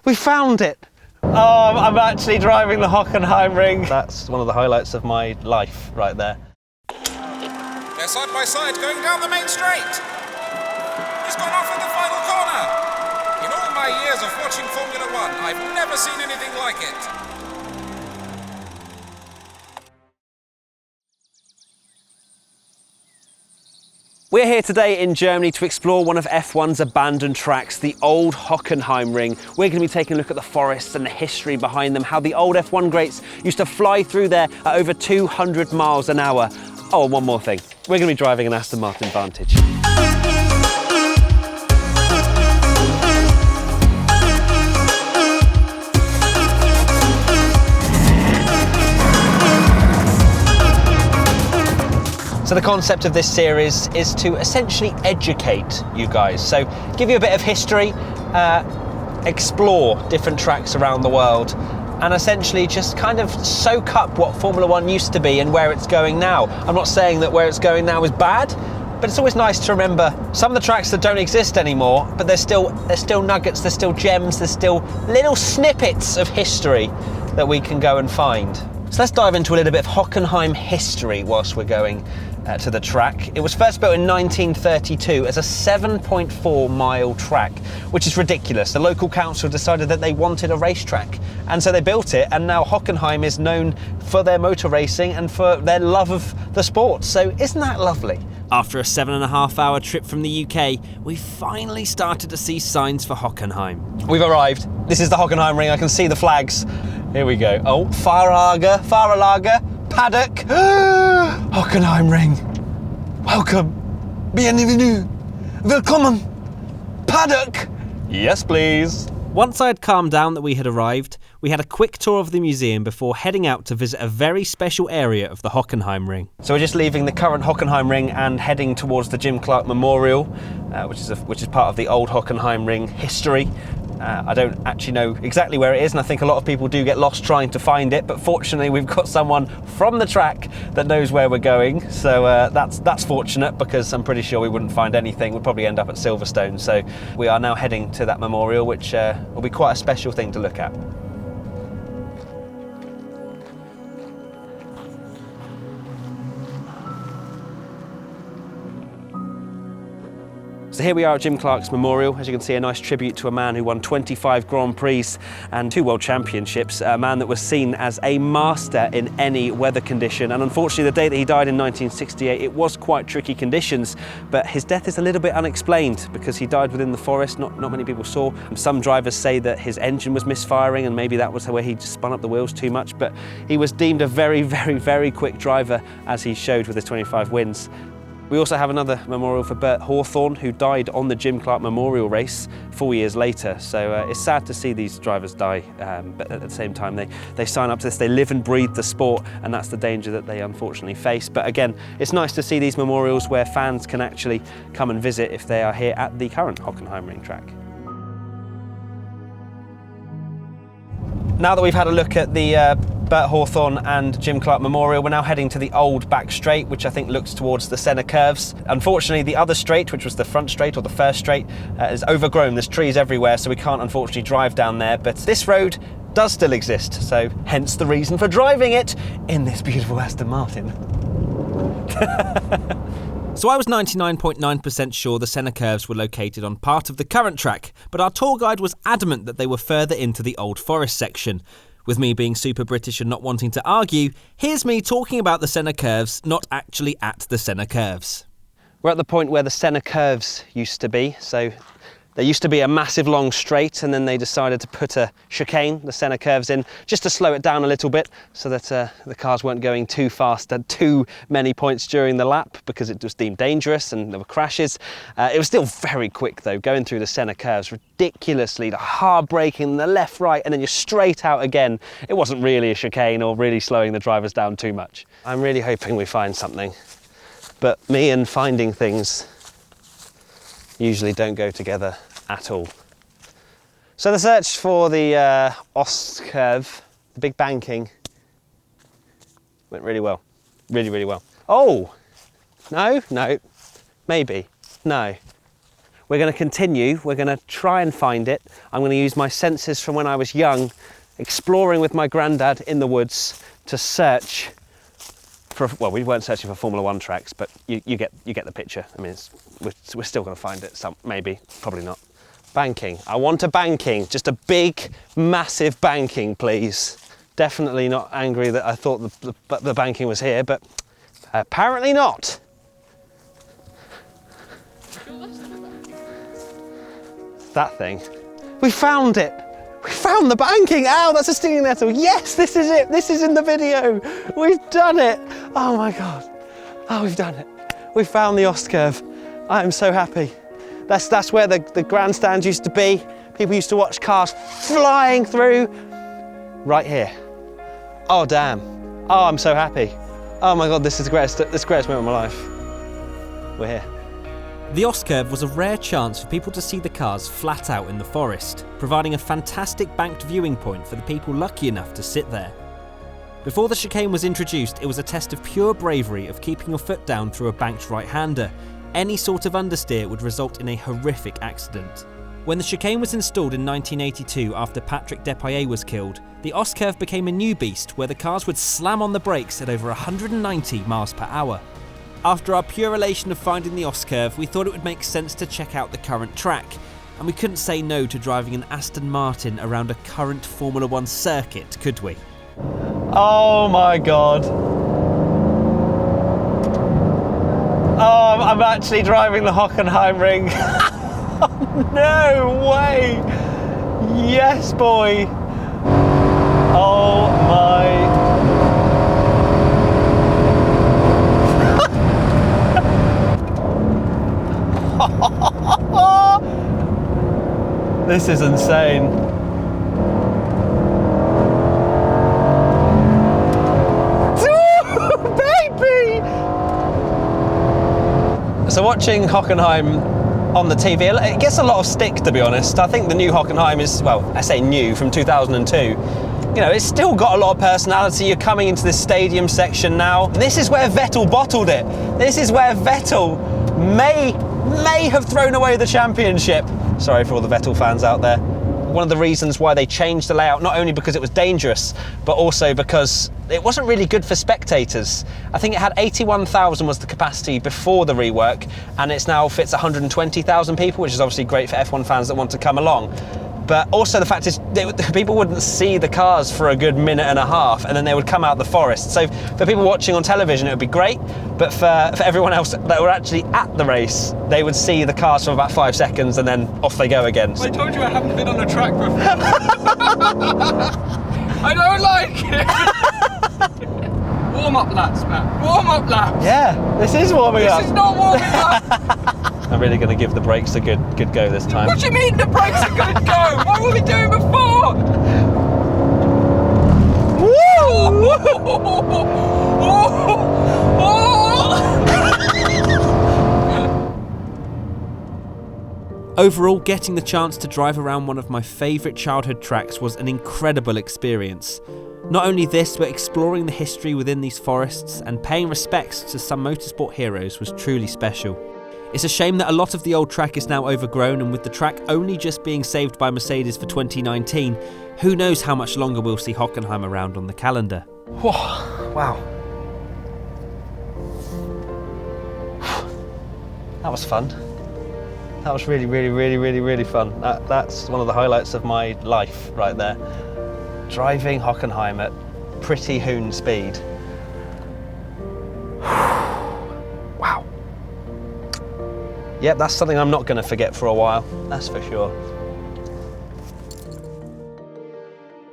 We found it! Oh, I'm actually driving the Hockenheimring. That's one of the highlights of my life right there. They're side by side going down the main straight. He's gone off at the final corner. In all my years of watching Formula One, I've never seen anything like it. We're here today in Germany to explore one of F1's abandoned tracks, the old Hockenheimring. We're going to be taking a look at the forests and the history behind them, how the old F1 greats used to fly through there at over 200 miles an hour. Oh, and one more thing. We're going to be driving an Aston Martin Vantage. So the concept of this series is to essentially educate you guys. So give you a bit of history, explore different tracks around the world, and essentially just kind of soak up what Formula One used to be and where it's going now. I'm not saying that where it's going now is bad, but it's always nice to remember some of the tracks that don't exist anymore, but there's still nuggets, there's still gems, there's still little snippets of history that we can go and find. So let's dive into a little bit of Hockenheim history whilst we're going to the track. It was first built in 1932 as a 7.4 mile track, which is ridiculous. The local council decided that they wanted a racetrack, and so they built it, and now Hockenheim is known for their motor racing and for their love of the sport. So isn't that lovely? After a 7.5 hour trip from the UK, we finally started to see signs for Hockenheim. We've arrived. This is the Hockenheimring. I can see the flags. Here we go. Oh, Fahrerlager, paddock. Hockenheimring. Welcome. Bienvenue. Willkommen. Paddock. Yes, please. Once I had calmed down that we had arrived, we had a quick tour of the museum before heading out to visit a very special area of the Hockenheimring. So we're just leaving the current Hockenheimring and heading towards the Jim Clark Memorial, which is part of the old Hockenheimring history. I don't actually know exactly where it is, and I think a lot of people do get lost trying to find it, but fortunately we've got someone from the track that knows where we're going, so that's fortunate, because I'm pretty sure we wouldn't find anything. We'd probably end up at Silverstone. So we are now heading to that memorial, which will be quite a special thing to look at. So here we are at Jim Clark's Memorial. As you can see, a nice tribute to a man who won 25 Grand Prix and 2 World Championships, a man that was seen as a master in any weather condition. And unfortunately, the day that he died in 1968, it was quite tricky conditions, but his death is a little bit unexplained because he died within the forest. Not many people saw. Some drivers say that his engine was misfiring and maybe that was where he just spun up the wheels too much, but he was deemed a very, very, very quick driver, as he showed with his 25 wins. We also have another memorial for Bert Hawthorne, who died on the Jim Clark Memorial race 4 years later. So it's sad to see these drivers die, but at the same time they sign up to this, they live and breathe the sport, and that's the danger that they unfortunately face. But again, it's nice to see these memorials where fans can actually come and visit if they are here at the current Hockenheimring track. Now that we've had a look at the Bert Hawthorne and Jim Clark Memorial, we're now heading to the old Back Strait, which I think looks towards the Senna Curves. Unfortunately, the other straight, which was the front straight or the first straight, is overgrown. There's trees everywhere, so we can't unfortunately drive down there. But this road does still exist, so hence the reason for driving it in this beautiful Aston Martin. So I was 99.9% sure the Senna Curves were located on part of the current track, but our tour guide was adamant that they were further into the Old Forest section. With me being super British and not wanting to argue, here's me talking about the Senna Curves, not actually at the Senna Curves. We're at the point where the Senna Curves used to be, so there used to be a massive long straight, and then they decided to put a chicane, the Senna Curves, in just to slow it down a little bit so that the cars weren't going too fast at too many points during the lap, because it was deemed dangerous and there were crashes. It was still very quick though, going through the Senna Curves, ridiculously hard braking, the left, right, and then you're straight out again. It wasn't really a chicane or really slowing the drivers down too much. I'm really hoping we find something, but me and finding things usually don't go together at all. So the search for the Ostkurve, the big banking, went really well. Really, really well. Oh! No, maybe, no. We're going to continue, we're going to try and find it. I'm going to use my senses from when I was young, exploring with my granddad in the woods to search for, well, we weren't searching for Formula One tracks, but you get the picture. I mean, we're still going to find it, maybe, probably not. Banking. I want a banking, just a big, massive banking, please. Definitely not angry that I thought the banking was here, but apparently not. That thing. We found it. We found the banking. Ow, that's a stinging nettle. Yes, this is it. This is in the video. We've done it. Oh my God. Oh, we've done it. We found the Ostkurve. I am so happy. That's where the grandstand used to be. People used to watch cars flying through. Right here. Oh, damn. Oh, I'm so happy. Oh my God, this is the greatest moment of my life. We're here. The Ostkurve was a rare chance for people to see the cars flat out in the forest, providing a fantastic banked viewing point for the people lucky enough to sit there. Before the chicane was introduced, it was a test of pure bravery of keeping your foot down through a banked right-hander. Any sort of understeer would result in a horrific accident. When the chicane was installed in 1982 after Patrick Depailler was killed, the Ostkurve became a new beast where the cars would slam on the brakes at over 190 miles per hour. After our pure elation of finding the Ostkurve, we thought it would make sense to check out the current track, and we couldn't say no to driving an Aston Martin around a current Formula One circuit, could we? Oh my God. Oh, I'm actually driving the Hockenheimring. No way. Yes, boy. Oh my. This is insane. Baby! So watching Hockenheim on the TV, it gets a lot of stick, to be honest. I think the new Hockenheim is, well, I say new, from 2002. You know, it's still got a lot of personality. You're coming into this stadium section now. This is where Vettel bottled it. This is where Vettel may have thrown away the championship. Sorry for all the Vettel fans out there. One of the reasons why they changed the layout, not only because it was dangerous, but also because it wasn't really good for spectators. I think it had 81,000 was the capacity before the rework, and it's now fits 120,000 people, which is obviously great for F1 fans that want to come along. But also the fact is, people wouldn't see the cars for a good minute and a half, and then they would come out the forest. So for people watching on television, it would be great, but for everyone else that were actually at the race, they would see the cars for about 5 seconds, and then off they go again. I told you I haven't been on a track before. I don't like it. Warm-up laps, man. Warm-up laps. Yeah, this is warming up. This is not warming up. I'm really going to give the brakes a good go this time. What do you mean the brakes are good go? What were we doing before? Overall, getting the chance to drive around one of my favourite childhood tracks was an incredible experience. Not only this, but exploring the history within these forests and paying respects to some motorsport heroes was truly special. It's a shame that a lot of the old track is now overgrown, and with the track only just being saved by Mercedes for 2019, who knows how much longer we'll see Hockenheim around on the calendar. Whoa, wow. That was fun. That was really fun. That's one of the highlights of my life right there. Driving Hockenheim at pretty hoon speed. Wow. Yep, that's something I'm not going to forget for a while, that's for sure.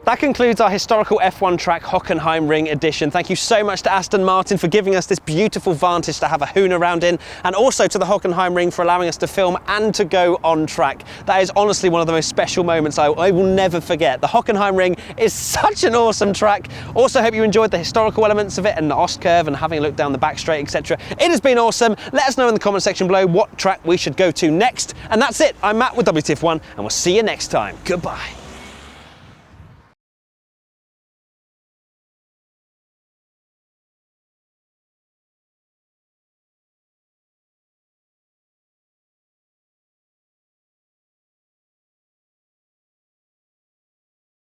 That concludes our historical F1 track Hockenheimring edition. Thank you so much to Aston Martin for giving us this beautiful Vantage to have a hoon around in, and also to the Hockenheimring for allowing us to film and to go on track. That is honestly one of the most special moments I will never forget. The Hockenheimring is such an awesome track. Also hope you enjoyed the historical elements of it and the Ostkurve and having a look down the Back Strait, etc. It has been awesome. Let us know in the comment section below what track we should go to next. And that's it. I'm Matt with WTF1, and we'll see you next time. Goodbye.